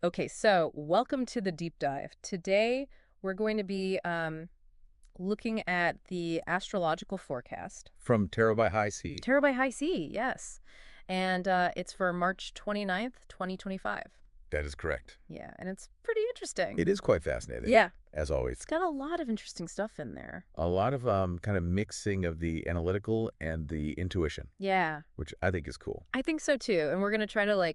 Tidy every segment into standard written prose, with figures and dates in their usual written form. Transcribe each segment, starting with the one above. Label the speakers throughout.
Speaker 1: Okay, so welcome to the deep dive. Today, we're going to be looking at the astrological forecast.
Speaker 2: From Tarot by High C.
Speaker 1: Tarot by High C, yes. And it's for March 29th, 2025.
Speaker 2: That is correct.
Speaker 1: Yeah, and it's pretty interesting.
Speaker 2: It is quite fascinating.
Speaker 1: Yeah.
Speaker 2: As always.
Speaker 1: It's got a lot of interesting stuff in there.
Speaker 2: A lot of kind of mixing of the analytical and the intuition.
Speaker 1: Yeah.
Speaker 2: Which I think is cool.
Speaker 1: I think so too. And we're going to try to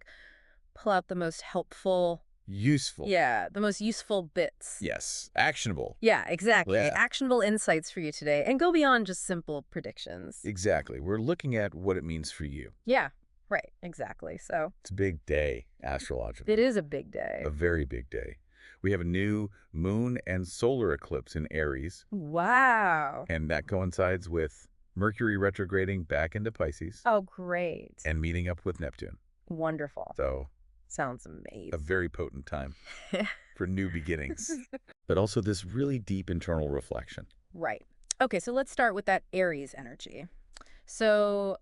Speaker 1: pull out the most helpful.
Speaker 2: Useful.
Speaker 1: Yeah, the most useful bits.
Speaker 2: Yes. Actionable.
Speaker 1: Yeah, exactly.
Speaker 2: Yeah.
Speaker 1: Actionable insights for you today and go beyond just simple predictions.
Speaker 2: Exactly. We're looking at what it means for you.
Speaker 1: Yeah, right. Exactly. So
Speaker 2: it's a big day, astrologically.
Speaker 1: It is a big day.
Speaker 2: A very big day. We have a new moon and solar eclipse in Aries.
Speaker 1: Wow.
Speaker 2: And that coincides with Mercury retrograding back into Pisces.
Speaker 1: Oh, great.
Speaker 2: And meeting up with Neptune.
Speaker 1: Wonderful.
Speaker 2: So
Speaker 1: sounds amazing.
Speaker 2: A very potent time for new beginnings. But also this really deep internal reflection.
Speaker 1: Right. Okay, so let's start with that Aries energy. So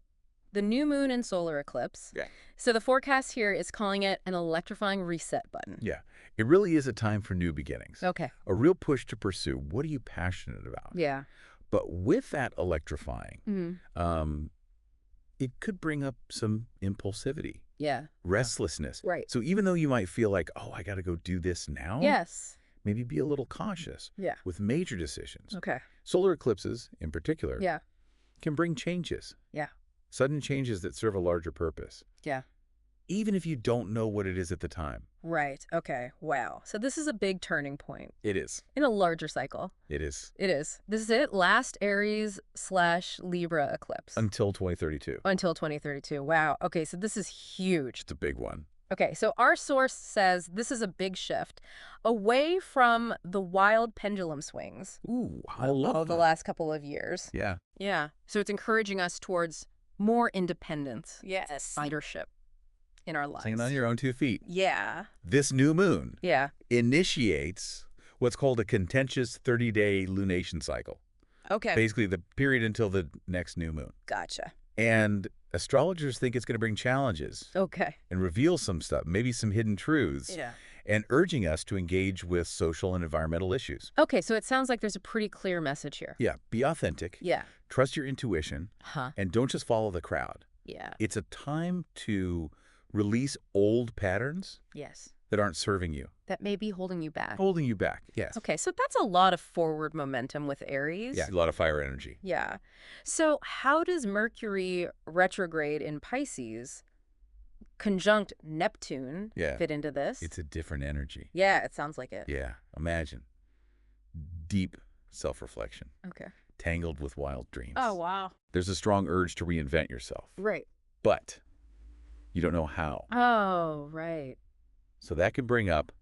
Speaker 1: the new moon and solar eclipse.
Speaker 2: Yeah.
Speaker 1: So the forecast here is calling it an electrifying reset button.
Speaker 2: Yeah. It really is a time for new beginnings.
Speaker 1: Okay.
Speaker 2: A real push to pursue. What are you passionate about?
Speaker 1: Yeah.
Speaker 2: But with that electrifying, it could bring up some impulsivity.
Speaker 1: Yeah.
Speaker 2: Restlessness.
Speaker 1: Right.
Speaker 2: So even though you might feel like, oh, I got to go do this now.
Speaker 1: Yes.
Speaker 2: Maybe be a little cautious.
Speaker 1: Yeah.
Speaker 2: With major decisions.
Speaker 1: Okay.
Speaker 2: Solar eclipses, in particular,
Speaker 1: yeah,
Speaker 2: can bring changes.
Speaker 1: Yeah.
Speaker 2: Sudden changes that serve a larger purpose.
Speaker 1: Yeah.
Speaker 2: Even if you don't know what it is at the time.
Speaker 1: Right. Okay. Wow. So this is a big turning point.
Speaker 2: It is.
Speaker 1: In a larger cycle.
Speaker 2: It is.
Speaker 1: It is. This is it. Last Aries/Libra eclipse.
Speaker 2: Until 2032.
Speaker 1: Until 2032. Wow. Okay. So this is huge.
Speaker 2: It's a big one.
Speaker 1: Okay. So our source says this is a big shift away from the wild pendulum swings.
Speaker 2: Ooh, I love
Speaker 1: the last couple of years.
Speaker 2: Yeah.
Speaker 1: Yeah. So it's encouraging us towards more independence. Yes. Leadership in our lives.
Speaker 2: Standing on your own 2 feet.
Speaker 1: Yeah.
Speaker 2: This new moon
Speaker 1: initiates
Speaker 2: what's called a contentious 30-day lunation cycle.
Speaker 1: Okay.
Speaker 2: Basically the period until the next new moon.
Speaker 1: Gotcha.
Speaker 2: And astrologers think it's going to bring challenges.
Speaker 1: Okay.
Speaker 2: And reveal some stuff, maybe some hidden truths.
Speaker 1: Yeah.
Speaker 2: And urging us to engage with social and environmental issues.
Speaker 1: Okay, so it sounds like there's a pretty clear message here.
Speaker 2: Yeah, be authentic.
Speaker 1: Yeah.
Speaker 2: Trust your intuition. And don't just follow the crowd.
Speaker 1: Yeah.
Speaker 2: It's a time to release old patterns that aren't serving you.
Speaker 1: That may be holding you back.
Speaker 2: Holding you back, yes.
Speaker 1: Okay, so that's a lot of forward momentum with Aries.
Speaker 2: Yeah, a lot of fire energy.
Speaker 1: Yeah. So how does Mercury retrograde in Pisces conjunct Neptune fit into this?
Speaker 2: It's a different energy.
Speaker 1: Yeah, it sounds like it.
Speaker 2: Yeah, imagine. Deep self-reflection.
Speaker 1: Okay.
Speaker 2: Tangled with wild dreams.
Speaker 1: Oh, wow.
Speaker 2: There's a strong urge to reinvent yourself.
Speaker 1: Right.
Speaker 2: But you don't know how.
Speaker 1: Oh, right.
Speaker 2: So that can bring up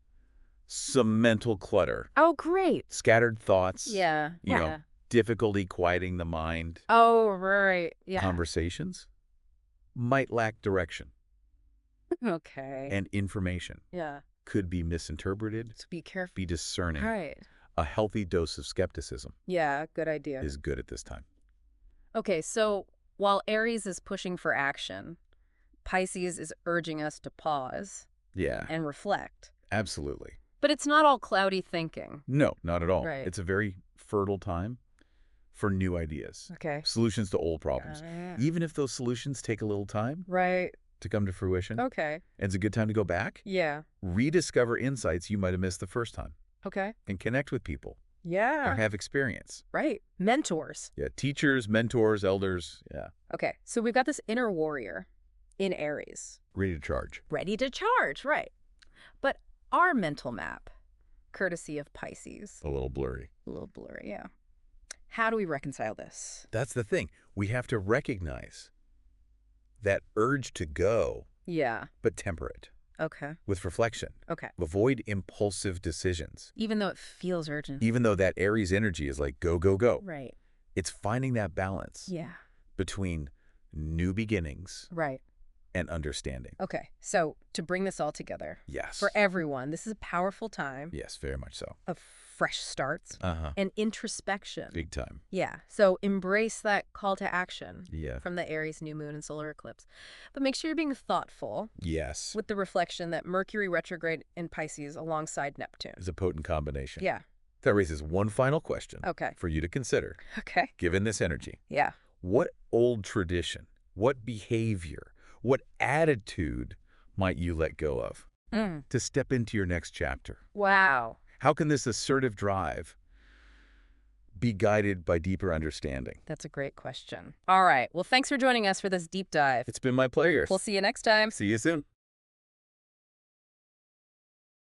Speaker 2: some mental clutter.
Speaker 1: Oh, great.
Speaker 2: Scattered thoughts.
Speaker 1: Yeah.
Speaker 2: You know, difficulty quieting the mind.
Speaker 1: Oh, right. Yeah.
Speaker 2: Conversations might lack direction.
Speaker 1: Okay.
Speaker 2: And information.
Speaker 1: Yeah.
Speaker 2: Could be misinterpreted.
Speaker 1: So be careful.
Speaker 2: Be discerning.
Speaker 1: Right.
Speaker 2: A healthy dose of skepticism.
Speaker 1: Yeah, good idea.
Speaker 2: Is good at this time.
Speaker 1: Okay, so while Aries is pushing for action, Pisces is urging us to pause.
Speaker 2: Yeah.
Speaker 1: And reflect.
Speaker 2: Absolutely.
Speaker 1: But it's not all cloudy thinking.
Speaker 2: No, not at all.
Speaker 1: Right.
Speaker 2: It's a very fertile time for new ideas.
Speaker 1: Okay.
Speaker 2: Solutions to old problems. Even if those solutions take a little time.
Speaker 1: Right.
Speaker 2: To come to fruition.
Speaker 1: Okay.
Speaker 2: And it's a good time to go back.
Speaker 1: Yeah.
Speaker 2: Rediscover insights you might have missed the first time.
Speaker 1: Okay.
Speaker 2: And connect with people.
Speaker 1: Yeah.
Speaker 2: Or have experience.
Speaker 1: Right. Mentors.
Speaker 2: Yeah. Teachers, mentors, elders. Yeah.
Speaker 1: Okay. So we've got this inner warrior in Aries.
Speaker 2: Ready to charge.
Speaker 1: Ready to charge. Right. But our mental map, courtesy of Pisces.
Speaker 2: A little blurry.
Speaker 1: A little blurry, yeah. How do we reconcile this?
Speaker 2: That's the thing. We have to recognize that urge to go.
Speaker 1: Yeah.
Speaker 2: But temper it.
Speaker 1: Okay.
Speaker 2: With reflection.
Speaker 1: Okay.
Speaker 2: Avoid impulsive decisions.
Speaker 1: Even though it feels urgent.
Speaker 2: Even though that Aries energy is like go, go, go.
Speaker 1: Right.
Speaker 2: It's finding that balance.
Speaker 1: Yeah.
Speaker 2: Between new beginnings.
Speaker 1: Right.
Speaker 2: And understanding.
Speaker 1: Okay. So to bring this all together.
Speaker 2: Yes.
Speaker 1: For everyone, this is a powerful time.
Speaker 2: Yes, very much so.
Speaker 1: Of fresh starts and introspection.
Speaker 2: Big time.
Speaker 1: Yeah. So embrace that call to action
Speaker 2: Yeah.
Speaker 1: from the Aries new moon and solar eclipse. But make sure you're being thoughtful.
Speaker 2: Yes.
Speaker 1: With the reflection that Mercury retrograde in Pisces alongside Neptune
Speaker 2: Is a potent combination.
Speaker 1: Yeah.
Speaker 2: That raises one final question
Speaker 1: Okay.
Speaker 2: for you to consider.
Speaker 1: Okay.
Speaker 2: Given this energy.
Speaker 1: Yeah.
Speaker 2: What old tradition, what behavior, what attitude might you let go of to step into your next chapter?
Speaker 1: Wow.
Speaker 2: How can this assertive drive be guided by deeper understanding?
Speaker 1: That's a great question. All right. Well, thanks for joining us for this deep dive.
Speaker 2: It's been my pleasure.
Speaker 1: We'll see you next time.
Speaker 2: See you soon.